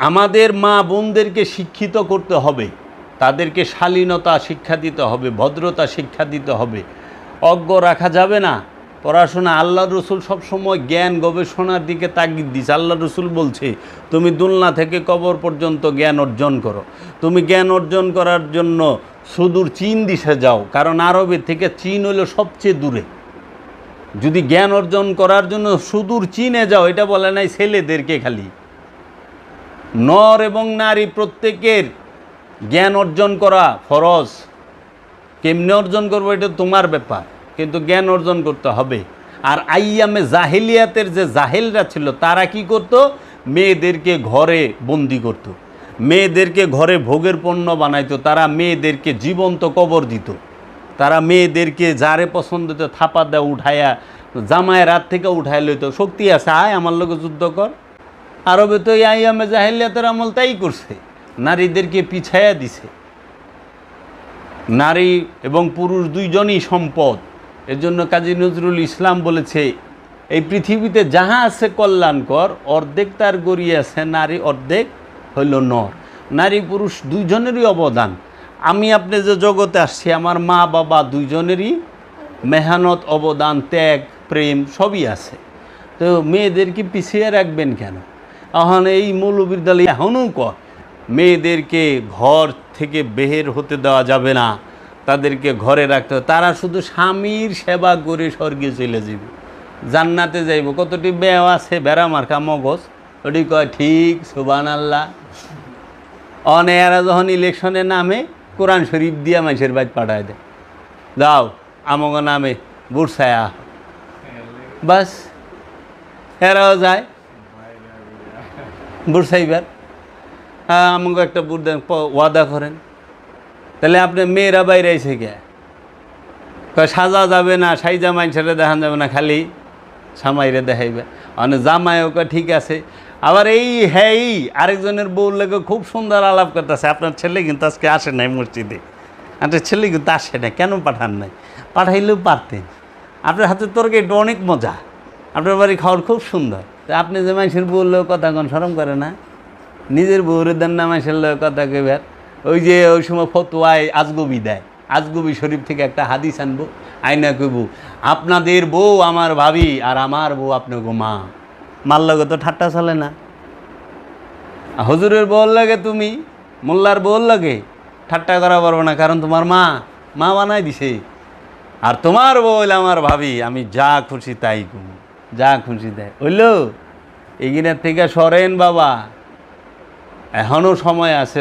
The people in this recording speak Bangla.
আমাদের মা বোনদেরকে শিক্ষিত করতে হবে, তাদেরকে শালীনতা শিক্ষা দিতে হবে, ভদ্রতা শিক্ষা দিতে হবে। অজ্ঞ রাখা যাবে না। পড়াশোনা আল্লাহ রসুল সবসময় জ্ঞান গবেষণার দিকে তাগিদ দিচ্ছে। আল্লাহ রসুল বলছে তুমি দুনিয়া থেকে কবর পর্যন্ত জ্ঞান অর্জন করো। তুমি জ্ঞান অর্জন করার জন্য সুদূর চীন দেশে যাও, কারণ আরবের থেকে চীন হলো সবচেয়ে দূরে। যদি জ্ঞান অর্জন করার জন্য সুদূর চীনে যাও, এটা বলে নাই ছেলেদেরকে খালি, নর এবং নারী প্রত্যেকের জ্ঞান অর্জন করা ফরজ। কেমনে অর্জন করবো এটা তোমার ব্যাপার, কিন্তু জ্ঞান অর্জন করতে হবে। আর আইয়ামে জাহেলিয়াতের যে জাহেলরা ছিল তারা কি করত? মেয়েদেরকে ঘরে বন্দি করত, মেয়েদেরকে ঘরে ভোগের পণ্য বানাইতো, তারা মেয়েদেরকে জীবন্ত কবর দিত, তারা মেয়েদেরকে যারে পছন্দ হতো থাপা দেওয়া উঠাইয়া জামায় রাত থেকে উঠাই লইতো। শক্তি আছে, আয় আমার লোকে যুদ্ধ কর। আরবে তো এই আইয়ামে জাহেলিয়াতের আমল তাই করছে, নারীদেরকে পিছাইয়া দিছে। নারী এবং পুরুষ দুইজনই সম্পদ। এজন্য কাজী নজরুল ইসলাম বলেছে এই পৃথিবীতে যাহা আছে কল্যাণকর, অর্ধেক তার গড়িয়ে আছে নারী, অর্ধেক হইল নর। নারী পুরুষ দুইজনেরই অবদান। আমি আপনি যে জগতে আসছি, আমার মা বাবা দুইজনেরই মেহনত, অবদান, ত্যাগ, প্রেম সবই আছে। তো মেয়েদেরকে পিছিয়ে রাখবেন কেন? এখন এই মৌলবীর দল এখনও কয় মেয়েদেরকে ঘর থেকে বের হতে দেওয়া যাবে না, তাদেরকে ঘরে রাখতে হবে। তারা শুধু স্বামীর সেবা করে স্বর্গে চলে যাবে, জান্নাতে যাইব। কতটি বেও আছে বেড়া মার্কা মগজ, ওটি কয় ঠিক সুবহানাল্লাহ। অনেরা যখন ইলেকশনের নামে কোরআন শরীফ দিয়া মানুষের বাড়ি পাঠায় দেয়, যাও আমগো নামে ভোট ছায়া, বাস এরাও যায় ভোট চাইবার। হ্যাঁ আমাকে একটা ভোট দেন, ওয়াদা করেন। তাহলে আপনি মেয়েরা বাইরে আইসে কে? সাজা যাবে না, সাইজা মানুষেরা দেখান যাবে না, খালি সামাইরে দেখাইবে। মানে জামাইও ঠিক আছে। আবার এই হ্যাঁ আরেকজনের বউ লেগে খুব সুন্দর আলাপ করতেছে, আপনার ছেলে কিন্তু আজকে আসে নাই মসজিদে, আপনার ছেলে কিন্তু আসে না, কেন পাঠান নাই? পাঠাইলেও পারতেন, আপনার হাতে তরকারিটা অনেক মজা, আপনার বাড়ি খাওয়ার খুব সুন্দর। তা আপনি যে মানুষের বউ লোক কথা কোন শরম করে না? নিজের বউরের দেন না মানুষের লোক কথা কেবার। ওই যে ওই সময় ফতোয়ায় আজগবি দেয়, আজগবি শরীফ থেকে একটা হাদিস আনবো, আইনা কইব আপনাদের বউ আমার ভাবি আর আমার বউ আপনাকে মা। মার লগে তো ঠাট্টা চলে না। হুজুরের বউর লাগে, তুমি মোল্লার বউর লাগে ঠাট্টা করা পারবো না, কারণ তোমার মা মা বানাই দিছে। আর তোমার বউ হইলে আমার ভাবি, আমি যা খুশি তাই করি, যা খুশি দেয় হইল। এগিনের থেকে সরেন বাবা, এখনও সময় আছে।